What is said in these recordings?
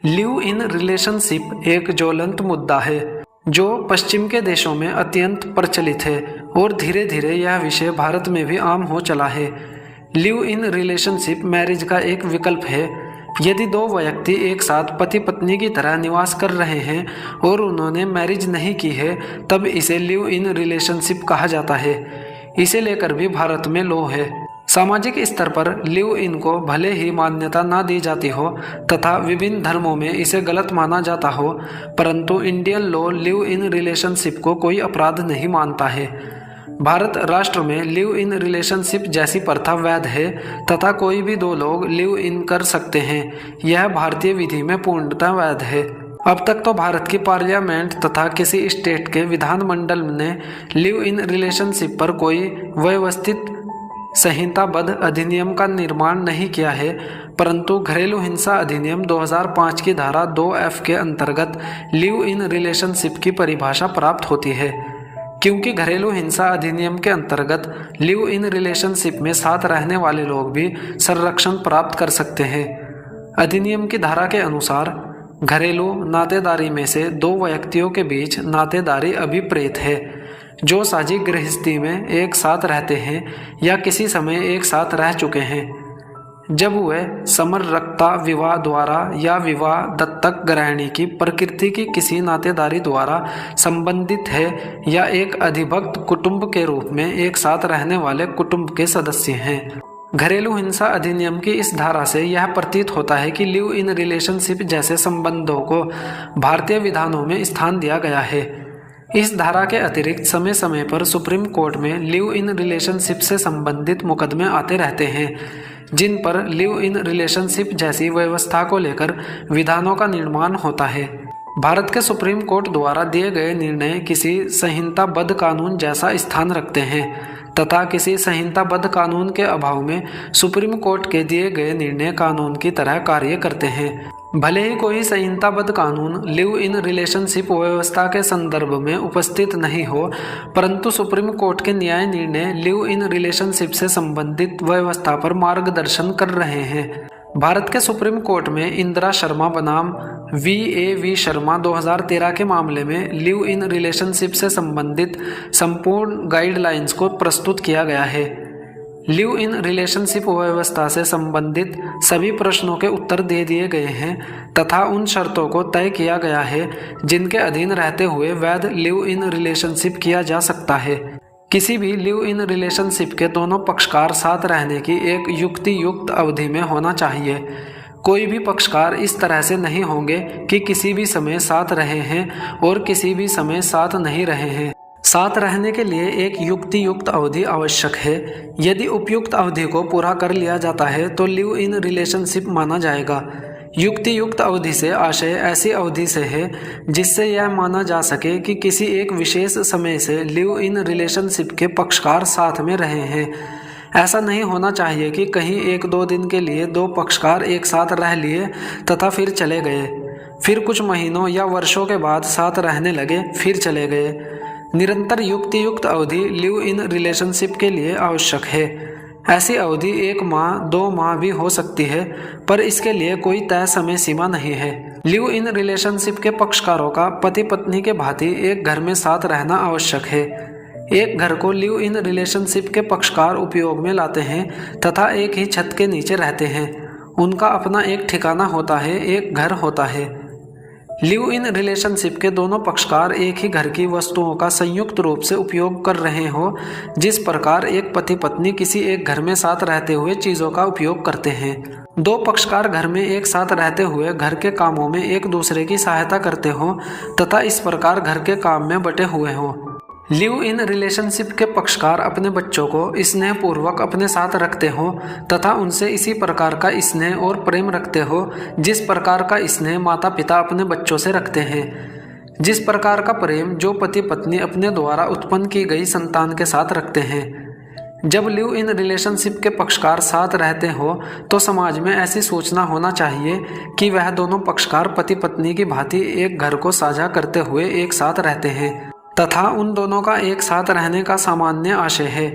Live in relationship एक ज्वलंत मुद्दा है जो पश्चिम के देशों में अत्यंत प्रचलित है और धीरे धीरे यह विषय भारत में भी आम हो चला है। लिव इन रिलेशनशिप मैरिज का एक विकल्प है। यदि दो व्यक्ति एक साथ पति पत्नी की तरह निवास कर रहे हैं और उन्होंने मैरिज नहीं की है, तब इसे लिव इन रिलेशनशिप कहा जाता है। इसे लेकर भी भारत में लॉ है। सामाजिक स्तर पर लिव इन को भले ही मान्यता ना दी जाती हो तथा विभिन्न धर्मों में इसे गलत माना जाता हो, परंतु Indian law live in relationship को कोई अपराध नहीं मानता है। भारत राष्ट्र में लिव इन रिलेशनशिप जैसी प्रथा वैध है तथा कोई भी दो लोग लिव इन कर सकते हैं। यह भारतीय विधि में पूर्णतः वैध है। अब तक तो भारत की पार्लियामेंट तथा किसी स्टेट के विधानमंडल ने लिव इन रिलेशनशिप पर कोई व्यवस्थित संहिताबद्ध अधिनियम का निर्माण नहीं किया है, परंतु घरेलू हिंसा अधिनियम 2005 की धारा 2F के अंतर्गत लिव इन रिलेशनशिप की परिभाषा प्राप्त होती है। क्योंकि घरेलू हिंसा अधिनियम के अंतर्गत लिव इन रिलेशनशिप में साथ रहने वाले लोग भी संरक्षण प्राप्त कर सकते हैं। अधिनियम की धारा के अनुसार घरेलू नातेदारी में से दो व्यक्तियों के बीच नातेदारी अभिप्रेत है जो साझी गृहस्थी में एक साथ रहते हैं या किसी समय एक साथ रह चुके हैं। जब वे समरसता विवाह द्वारा या विवाह दत्तक ग्रहणी की प्रकृति की किसी नातेदारी द्वारा संबंधित है या एक अधिभक्त कुटुंब के रूप में एक साथ रहने वाले कुटुंब के सदस्य हैं। घरेलू हिंसा अधिनियम की इस धारा से यह प्रतीत होता है कि लिव इन रिलेशनशिप जैसे संबंधों को भारतीय विधानों में स्थान दिया गया है। इस धारा के अतिरिक्त समय समय पर सुप्रीम कोर्ट में लिव इन रिलेशनशिप से संबंधित मुकदमे आते रहते हैं, जिन पर लिव इन रिलेशनशिप जैसी व्यवस्था को लेकर विधानों का निर्माण होता है। भारत के सुप्रीम कोर्ट द्वारा दिए गए निर्णय किसी संहिताबद्ध कानून जैसा स्थान रखते हैं तथा किसी संहिताबद्ध कानून के अभाव में सुप्रीम कोर्ट के दिए गए निर्णय कानून की तरह कार्य करते हैं। भले ही कोई संहिताबद्ध कानून लिव इन रिलेशनशिप व्यवस्था के संदर्भ में उपस्थित नहीं हो, परंतु सुप्रीम कोर्ट के न्याय निर्णय लिव इन रिलेशनशिप से संबंधित व्यवस्था पर मार्गदर्शन कर रहे हैं। भारत के सुप्रीम कोर्ट में इंदिरा शर्मा बनाम VAV शर्मा 2013 के मामले में लिव इन रिलेशनशिप से संबंधित संपूर्ण गाइडलाइंस को प्रस्तुत किया गया है। लिव इन रिलेशनशिप व्यवस्था से संबंधित सभी प्रश्नों के उत्तर दे दिए गए हैं तथा उन शर्तों को तय किया गया है जिनके अधीन रहते हुए वैध लिव इन रिलेशनशिप किया जा सकता है। किसी भी लिव इन रिलेशनशिप के दोनों पक्षकार साथ रहने की एक युक्ति युक्त अवधि में होना चाहिए। कोई भी पक्षकार इस तरह से नहीं होंगे कि किसी भी समय साथ रहे हैं और किसी भी समय साथ नहीं रहे हैं। साथ रहने के लिए एक युक्ति युक्त अवधि आवश्यक है। यदि उपयुक्त अवधि को पूरा कर लिया जाता है तो लिव इन रिलेशनशिप माना जाएगा। युक्ति युक्त अवधि से आशय ऐसी अवधि से है जिससे यह माना जा सके कि किसी एक विशेष समय से लिव इन रिलेशनशिप के पक्षकार साथ में रहे हैं। ऐसा नहीं होना चाहिए कि कहीं एक दो दिन के लिए दो पक्षकार एक साथ रह लिए तथा फिर चले गए, फिर कुछ महीनों या वर्षों के बाद साथ रहने लगे फिर चले गए। निरंतर युक्ति युक्त अवधि लिव इन रिलेशनशिप के लिए आवश्यक है। ऐसी अवधि 1 माह 2 माह भी हो सकती है, पर इसके लिए कोई तय समय सीमा नहीं है। लिव इन रिलेशनशिप के पक्षकारों का पति पत्नी के भांति एक घर में साथ रहना आवश्यक है। एक घर को लिव इन रिलेशनशिप के पक्षकार उपयोग में लाते हैं तथा एक ही छत के नीचे रहते हैं। उनका अपना एक ठिकाना होता है, एक घर होता है। लिव इन रिलेशनशिप के दोनों पक्षकार एक ही घर की वस्तुओं का संयुक्त रूप से उपयोग कर रहे हो, जिस प्रकार एक पति पत्नी किसी एक घर में साथ रहते हुए चीजों का उपयोग करते हैं। दो पक्षकार घर में एक साथ रहते हुए घर के कामों में एक दूसरे की सहायता करते हो तथा इस प्रकार घर के काम में बटे हुए हो। लिव इन रिलेशनशिप के पक्षकार अपने बच्चों को स्नेहपूर्वक अपने साथ रखते हो तथा उनसे इसी प्रकार का स्नेह और प्रेम रखते हो जिस प्रकार का स्नेह माता पिता अपने बच्चों से रखते हैं। जिस प्रकार का प्रेम जो पति पत्नी अपने द्वारा उत्पन्न की गई संतान के साथ रखते हैं। जब लिव इन रिलेशनशिप के पक्षकार साथ रहते हो तो समाज में ऐसी सूचना होना चाहिए कि वह दोनों पक्षकार पति पत्नी की भांति एक घर को साझा करते हुए एक साथ रहते हैं तथा उन दोनों का एक साथ रहने का सामान्य आशय है।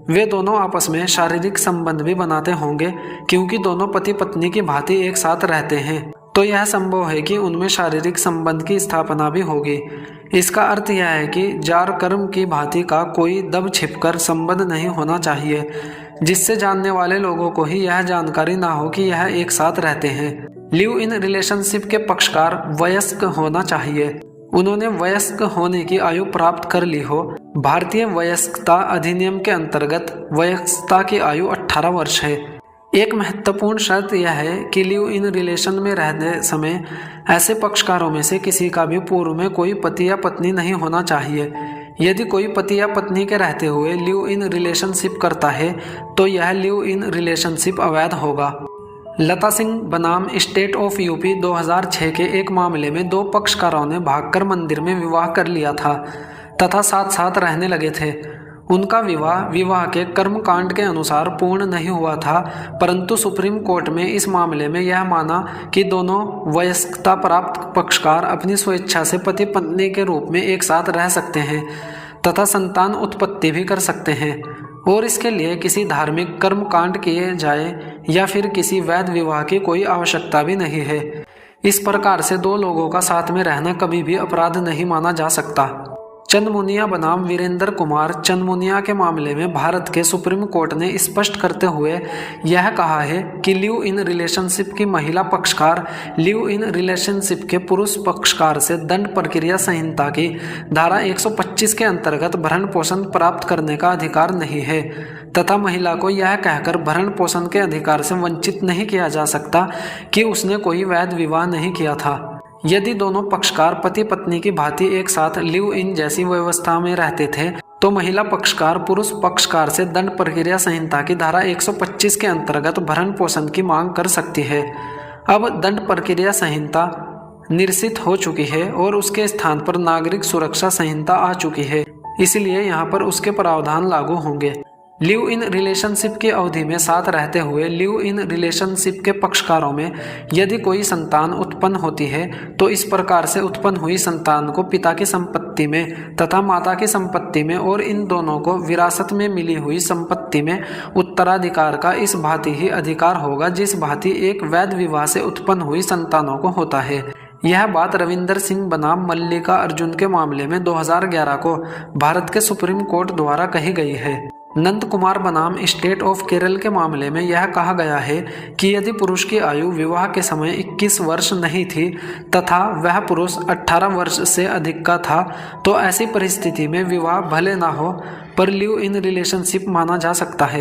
वे दोनों आपस में शारीरिक संबंध भी बनाते होंगे क्योंकि दोनों पति पत्नी की भांति एक साथ रहते हैं तो यह संभव है कि उनमें शारीरिक संबंध की स्थापना भी होगी। इसका अर्थ यह है कि जार कर्म की भांति का कोई दब छिपकर संबंध नहीं होना चाहिए, जिससे जानने वाले लोगों को ही यह जानकारी ना हो कि यह एक साथ रहते हैं। लिव इन रिलेशनशिप के पक्षकार वयस्क होना चाहिए। उन्होंने वयस्क होने की आयु प्राप्त कर ली हो। भारतीय वयस्कता अधिनियम के अंतर्गत वयस्कता की आयु 18 वर्ष है। एक महत्वपूर्ण शर्त यह है कि लिव इन रिलेशन में रहने समय ऐसे पक्षकारों में से किसी का भी पूर्व में कोई पति या पत्नी नहीं होना चाहिए। यदि कोई पति या पत्नी के रहते हुए लिव इन रिलेशनशिप करता है तो यह लिव इन रिलेशनशिप अवैध होगा। लता सिंह बनाम स्टेट ऑफ यूपी 2006 के एक मामले में 2 पक्षकारों ने भागकर मंदिर में विवाह कर लिया था तथा साथ साथ रहने लगे थे। उनका विवाह के कर्मकांड के अनुसार पूर्ण नहीं हुआ था, परंतु सुप्रीम कोर्ट में इस मामले में यह माना कि दोनों वयस्कता प्राप्त पक्षकार अपनी स्वेच्छा से पति पत्नी के रूप में एक साथ रह सकते हैं तथा संतान उत्पत्ति भी कर सकते हैं, और इसके लिए किसी धार्मिक कर्मकांड किए जाए या फिर किसी वैध विवाह की कोई आवश्यकता भी नहीं है। इस प्रकार से 2 लोगों का साथ में रहना कभी भी अपराध नहीं माना जा सकता। चंद्रमुनिया बनाम वीरेंद्र कुमार चंद्रमुनिया के मामले में भारत के सुप्रीम कोर्ट ने स्पष्ट करते हुए यह कहा है कि लिव इन रिलेशनशिप की महिला पक्षकार लिव इन रिलेशनशिप के पुरुष पक्षकार से दंड प्रक्रिया संहिता की धारा 125 के अंतर्गत भरण पोषण प्राप्त करने का अधिकार नहीं है तथा महिला को यह कहकर भरण पोषण के अधिकार से वंचित नहीं किया जा सकता कि उसने कोई वैध विवाह नहीं किया था। यदि दोनों पक्षकार पति पत्नी की भांति एक साथ लिव इन जैसी व्यवस्था में रहते थे तो महिला पक्षकार पुरुष पक्षकार से दंड प्रक्रिया संहिता की धारा 125 के अंतर्गत भरण पोषण की मांग कर सकती है। अब दंड प्रक्रिया संहिता निरसित हो चुकी है और उसके स्थान पर नागरिक सुरक्षा संहिता आ चुकी है, इसलिए यहाँ पर उसके प्रावधान लागू होंगे। लिव इन रिलेशनशिप की अवधि में साथ रहते हुए लिव इन रिलेशनशिप के पक्षकारों में यदि कोई संतान उत्पन्न होती है तो इस प्रकार से उत्पन्न हुई संतान को पिता की संपत्ति में तथा माता की संपत्ति में और इन दोनों को विरासत में मिली हुई संपत्ति में उत्तराधिकार का इस भांति ही अधिकार होगा जिस भांति एक वैध विवाह से उत्पन्न हुई संतानों को होता है। यह बात रविंदर सिंह बनाम मल्लिका अर्जुन के मामले में 2011 को भारत के सुप्रीम कोर्ट द्वारा कही गई है। नंद कुमार बनाम स्टेट ऑफ केरल के मामले में यह कहा गया है कि यदि पुरुष की आयु विवाह के समय 21 वर्ष नहीं थी तथा वह पुरुष 18 वर्ष से अधिक का था तो ऐसी परिस्थिति में विवाह भले ना हो पर लिव इन रिलेशनशिप माना जा सकता है।